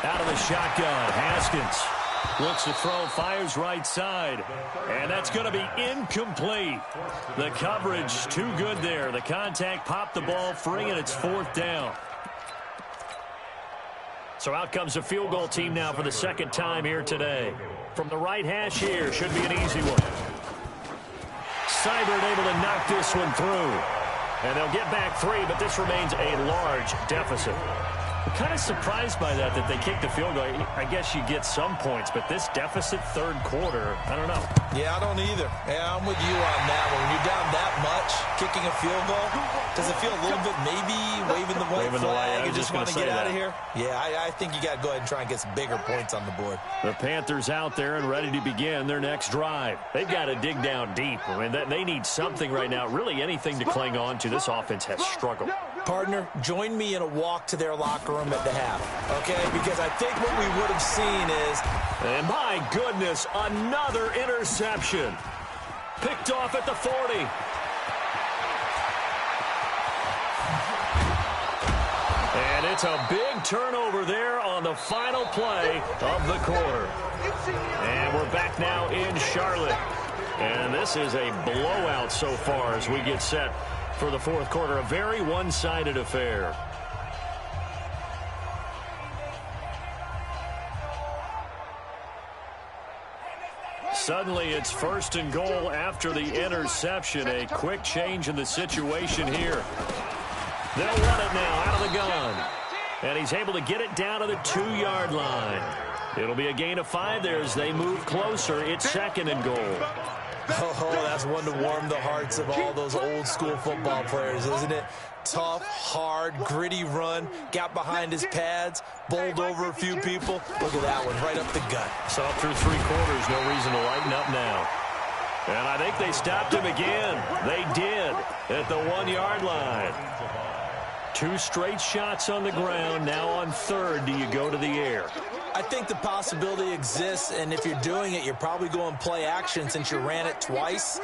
Out of the shotgun, Haskins. Looks to throw, fires right side. And that's going to be incomplete. The coverage too good there. The contact popped the ball free, and it's 4th down. So out comes a field goal team now for the 2nd time here today. From the right hash here, should be an easy one. Seibert able to knock this one through. And they'll get back 3, but this remains a large deficit. I'm kind of surprised by that they kicked the field goal. I guess you get some points, but this deficit third quarter, I don't know. Yeah, I don't either. Yeah, I'm with you on that one. When you're down that much, kicking a field goal, does it feel a little bit maybe waving the white flag and just want to get out of here? Yeah, I think you got to go ahead and try and get some bigger points on the board. The Panthers out there and ready to begin their next drive. They've got to dig down deep. I mean, they need something right now, really anything to cling on to. This offense has struggled. Partner, join me in a walk to their locker room at the half, okay? Because I think what we would have seen is... And my goodness, another interception. Picked off at the 40. And it's a big turnover there on the final play of the quarter. And we're back now in Charlotte. And this is a blowout so far as we get set for the fourth quarter. A very one-sided affair. Suddenly it's first and goal after the interception. A quick change in the situation here. They'll run it now out of the gun. And he's able to get it down to the 2-yard line. It'll be a gain of 5 there as they move closer. It's second and goal. Oh, that's one to warm the hearts of all those old school football players, isn't it? Tough, hard, gritty run, got behind his pads, bowled over a few people. Look at that one, right up the gut. Saw through 3 quarters, no reason to lighten up now. And I think they stopped him again. They did at the 1-yard line. 2 straight shots on the ground. Now on third, do you go to the air? I think the possibility exists, and if you're doing it, you're probably going play action since you ran it twice.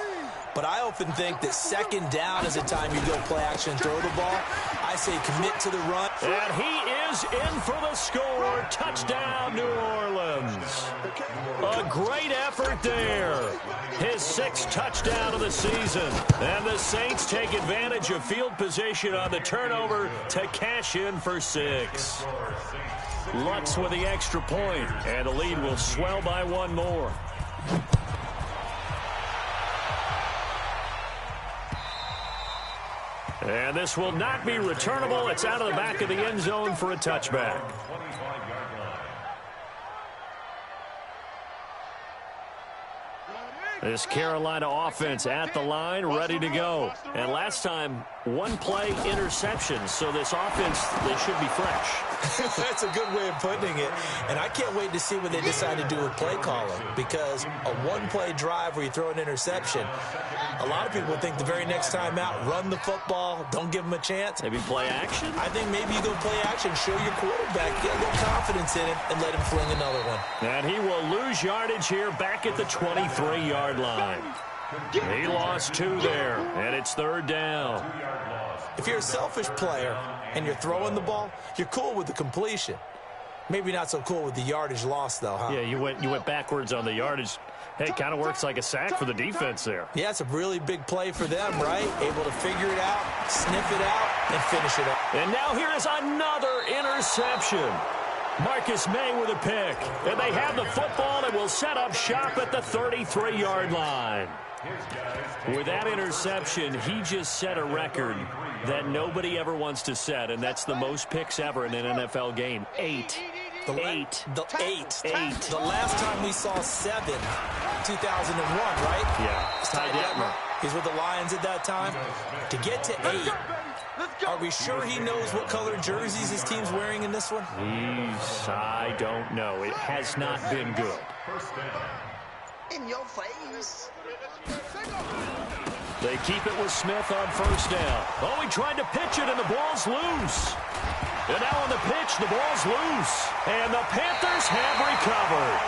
But I often think that second down is the time you go play action and throw the ball. I say commit to the run. And he is in for the score. Touchdown, New Orleans. A great effort there. His 6th touchdown of the season. And the Saints take advantage of field position on the turnover to cash in for 6. Lutz with the extra point, and the lead will swell by 1 more. And this will not be returnable. It's out of the back of the end zone for a touchback. This Carolina offense at the line, ready to go. And last time, 1-play interception. So this offense, they should be fresh. That's a good way of putting it. And I can't wait to see what they decide to do with play calling. Because a 1-play drive where you throw an interception, a lot of people think the very next time out, run the football, don't give them a chance. Maybe play action? I think maybe you go play action, show your quarterback, get a little confidence in him, and let him fling another one. And he will lose yardage here back at the 23-yard line. He lost 2 there, and it's third down. If you're a selfish player and you're throwing the ball, you're cool with the completion. Maybe not so cool with the yardage loss, though, huh? Yeah, you went backwards on the yardage. Hey, kind of works like a sack for the defense there. Yeah, it's a really big play for them, right? Able to figure it out, sniff it out, and finish it up. And now here is another interception. Marcus May with a pick. And they have the football and will set up shop at the 33-yard line. With that interception, he just set a record that nobody ever wants to set, and that's the most picks ever in an NFL game. 8. Eight. The last time we saw 7, 2001, right? Yeah. Ty Detmer. He's with the Lions at that time. To get to 8, are we sure he knows what color jerseys his team's wearing in this one? I don't know. It has not been good. In your face. They keep it with Smith on first down. Oh, he tried to pitch it, and the ball's loose. And now on the pitch, the ball's loose. And the Panthers have recovered.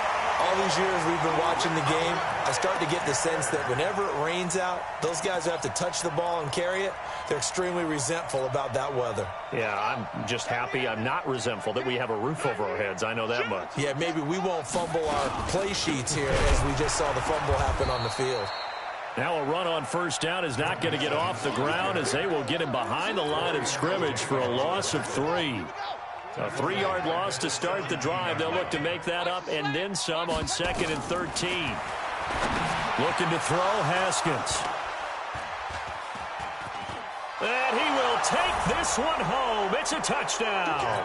All these years we've been watching the game, I start to get the sense that whenever it rains out, those guys who have to touch the ball and carry it, they're extremely resentful about that weather. Yeah, I'm just happy I'm not resentful that we have a roof over our heads. I know that much. Yeah, maybe we won't fumble our play sheets here as we just saw the fumble happen on the field. Now a run on first down is not going to get off the ground as they will get him behind the line of scrimmage for a loss of 3. A 3-yard loss to start the drive. They'll look to make that up and then some on 2nd and 13. Looking to throw, Haskins. And he will take this one home. It's a touchdown.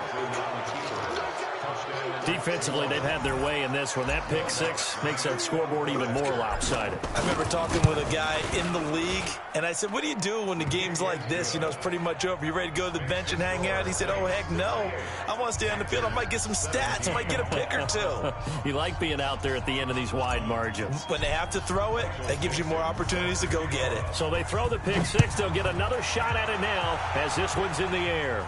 Defensively, they've had their way in this one. That pick six makes that scoreboard even more lopsided. I remember talking with a guy in the league, and I said, what do you do when the game's like this? You know, it's pretty much over. You ready to go to the bench and hang out? He said, oh, heck no. I want to stay on the field. I might get some stats. I might get a pick or two. You like being out there at the end of these wide margins. When they have to throw it, that gives you more opportunities to go get it. So they throw the pick six. They'll get another shot at it now as this one's in the air.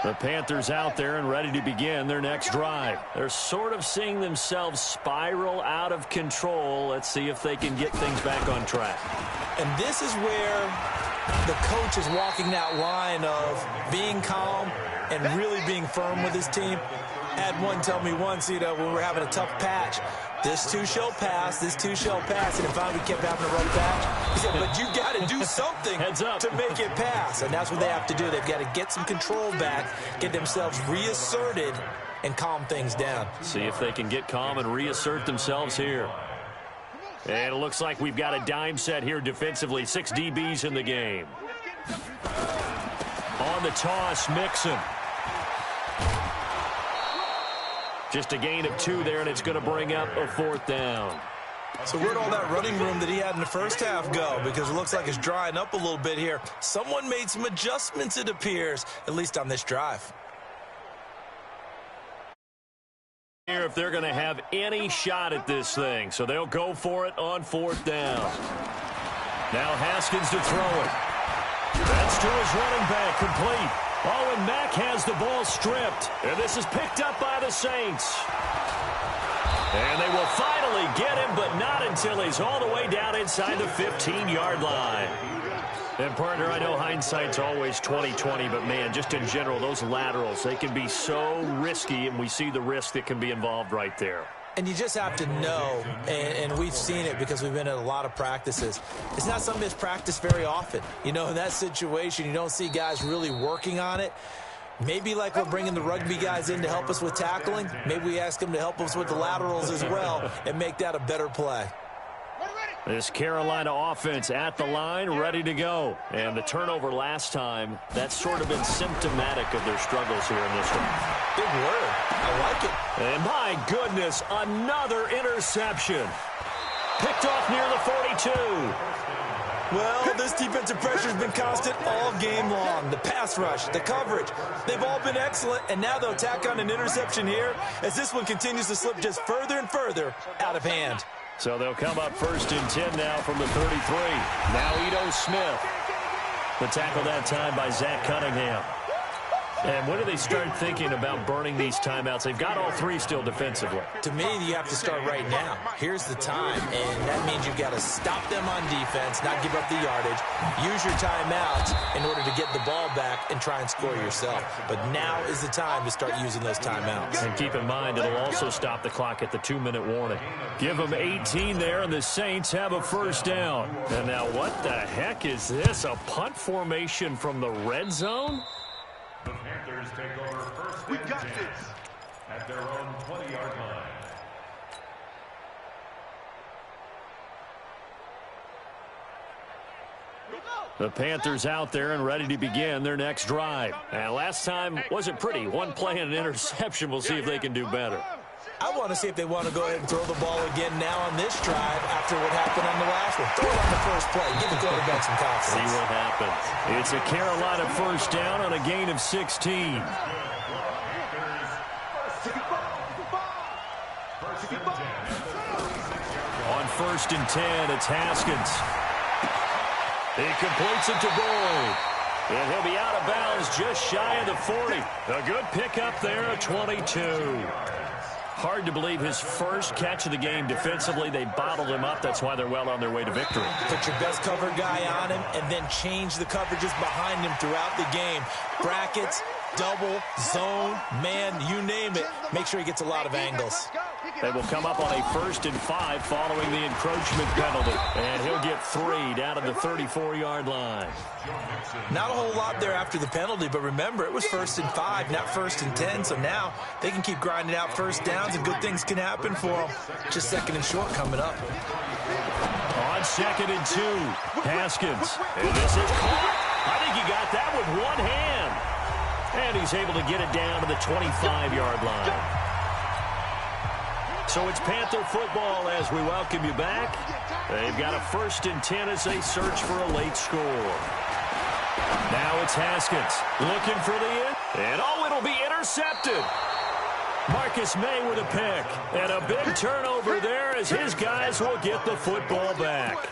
The Panthers out there and ready to begin their next drive. They're sort of seeing themselves spiral out of control. Let's see if they can get things back on track. And this is where the coach is walking that line of being calm and really being firm with his team. I had one tell me once, you know, when we were having a tough patch, this too shall pass, this too shall pass. And if finally we kept having a rough patch, he said, but you got to do something to make it pass. And that's what they have to do. They've got to get some control back, get themselves reasserted, and calm things down. See if they can get calm and reassert themselves here. And it looks like we've got a dime set here defensively. 6 DBs in the game. On the toss, Mixon. Just a gain of 2 there, and it's going to bring up a 4th down. So where'd all that running room that he had in the first half go? Because it looks like it's drying up a little bit here. Someone made some adjustments, it appears, at least on this drive. Here if they're going to have any shot at this thing. So they'll go for it on 4th down. Now Haskins to throw it. That's to his running back, complete. Oh, and Mack has the ball stripped. And this is picked up by the Saints. And they will finally get him, but not until he's all the way down inside the 15-yard line. And, partner, I know hindsight's always 20/20, but, man, just in general, those laterals, they can be so risky, and we see the risk that can be involved right there. And you just have to know, and we've seen it because we've been at a lot of practices. It's not something that's practiced very often. You know, in that situation, you don't see guys really working on it. Maybe like we're bringing the rugby guys in to help us with tackling, maybe we ask them to help us with the laterals as well and make that a better play. This Carolina offense at the line, ready to go. And the turnover last time, that's sort of been symptomatic of their struggles here in this one. Big word. I like it. And my goodness, another interception. Picked off near the 42. Well, this defensive pressure has been constant all game long. The pass rush, the coverage, they've all been excellent, and now they'll tack on an interception here as this one continues to slip just further and further out of hand. So they'll come up 1st and 10 now from the 33. Now Ito Smith. The tackle that time by Zach Cunningham. And when do they start thinking about burning these timeouts? They've got all 3 still defensively. To me, you have to start right now. Here's the time, and that means you've got to stop them on defense, not give up the yardage, use your timeouts in order to get the ball back and try and score yourself. But now is the time to start using those timeouts. And keep in mind, it'll also stop the clock at the 2-minute warning. Give them 18 there, and the Saints have a 1st down. And now what the heck is this? A punt formation from the red zone? The Panthers take over 1st and 10 at their own 20-yard line. The Panthers out there and ready to begin their next drive. And last time wasn't pretty. One play and an interception. We'll see if they can do better. I want to see if they want to go ahead and throw the ball again now on this drive after what happened on the last one. Throw it on the first play. Give the quarterback some confidence. See what happens. It's a Carolina 1st down on a gain of 16. On 1st and 10, it's Haskins. He completes it to Boyd. And he'll be out of bounds just shy of the 40. A good pickup there, a 22. Hard to believe his first catch of the game defensively. They bottled him up. That's why they're well on their way to victory. Put your best cover guy on him and then change the coverages behind him throughout the game. Brackets, double, zone, man, you name it. Make sure he gets a lot of angles. They will come up on a 1st and 5 following the encroachment penalty. And he'll get 3 down at the 34-yard line. Not a whole lot there after the penalty, but remember, it was 1st and 5, not 1st and 10. So now they can keep grinding out first downs, and good things can happen for them. Just 2nd and short coming up. On 2nd and 2, Haskins. And this is caught. I think he got that with one hand. And he's able to get it down to the 25-yard line. So it's Panther football as we welcome you back. They've got a 1st and 10 as they search for a late score. Now it's Haskins looking for the in. And it'll be intercepted. Marcus May with a pick. And a big turnover there as his guys will get the football back.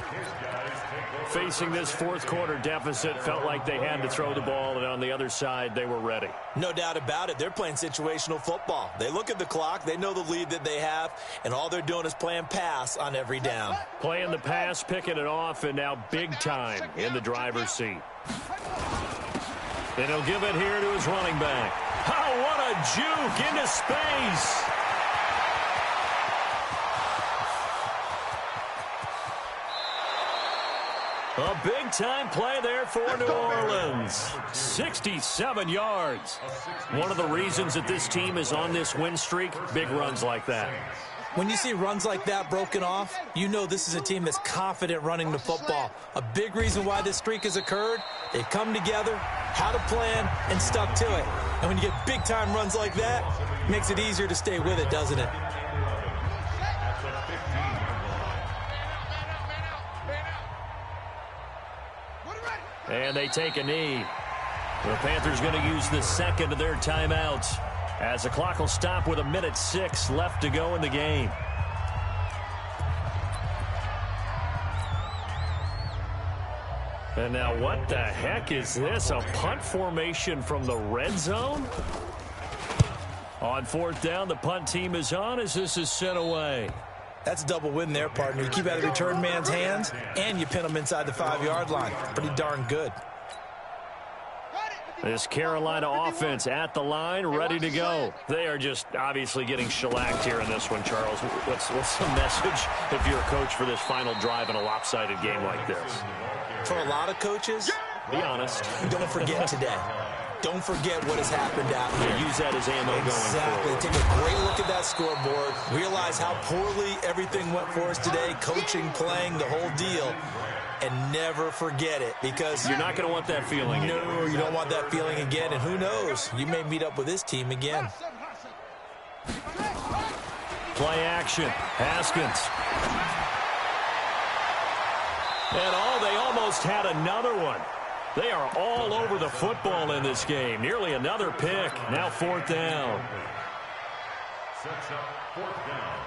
Facing this 4th quarter deficit, felt like they had to throw the ball, and on the other side, they were ready. No doubt about it. They're playing situational football. They look at the clock, they know the lead that they have, and all they're doing is playing pass on every down. Playing the pass, picking it off, and now big time in the driver's seat. And he'll give it here to his running back. Oh, what a juke into space. A big-time play there for New Orleans. 67 yards. One of the reasons that this team is on this win streak, big runs like that. When you see runs like that broken off, you know this is a team that's confident running the football. A big reason why this streak has occurred, they've come together, had a plan, and stuck to it. And when you get big-time runs like that, it makes it easier to stay with it, doesn't it? And they take a knee. The Panthers going to use the 2nd of their timeouts as the clock will stop with 1:06 left to go in the game. And now what the heck is this? A punt formation from the red zone? On 4th down, the punt team is on as this is sent away. That's a double win there, partner. You keep out of the return man's hands, and you pin him inside the 5-yard line. Pretty darn good. This Carolina offense at the line, ready to go. They are just obviously getting shellacked here in this one, Charles. What's the message if you're a coach for this final drive in a lopsided game like this? For a lot of coaches, be honest. Don't forget today. Don't forget what has happened out here. Use that as ammo going forward. Exactly. Take a great look at that scoreboard. Realize how poorly everything went for us today. Coaching, playing, the whole deal. And never forget it, because you're not going to want that feeling again. No, you don't want that feeling again. And who knows? You may meet up with this team again. Play action. Haskins. And they almost had another one. They are all over the football in this game. Nearly another pick. Now 4th down. Sets up 4th down.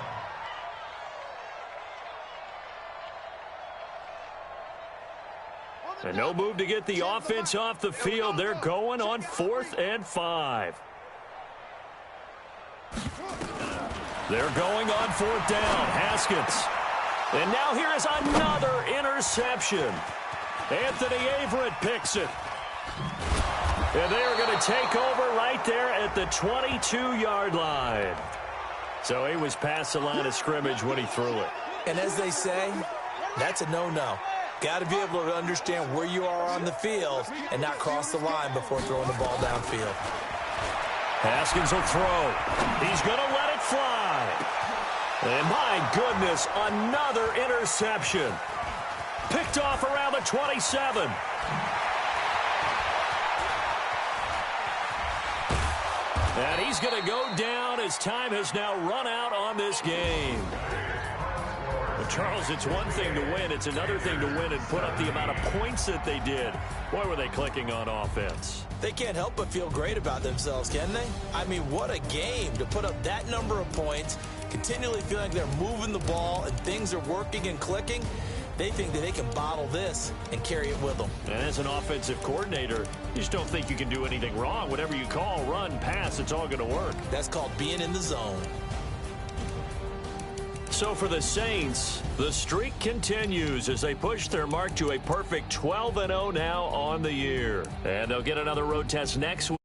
And no move to get the offense off the field. They're going on 4th and 5. They're going on 4th down. Haskins. And now here is another interception. Anthony Averett picks it. And they are going to take over right there at the 22-yard line. So he was past the line of scrimmage when he threw it. And as they say, that's a no-no. Got to be able to understand where you are on the field and not cross the line before throwing the ball downfield. Haskins will throw. He's going to let it fly. And my goodness, another interception. Picked off around the 27. And he's going to go down as time has now run out on this game. Well, Charles, it's one thing to win. It's another thing to win and put up the amount of points that they did. Boy, were they clicking on offense. They can't help but feel great about themselves, can they? I mean, what a game to put up that number of points, continually feeling like they're moving the ball and things are working and clicking. They think that they can bottle this and carry it with them. And as an offensive coordinator, you just don't think you can do anything wrong. Whatever you call, run, pass, it's all going to work. That's called being in the zone. So for the Saints, the streak continues as they push their mark to a perfect 12-0 now on the year. And they'll get another road test next week.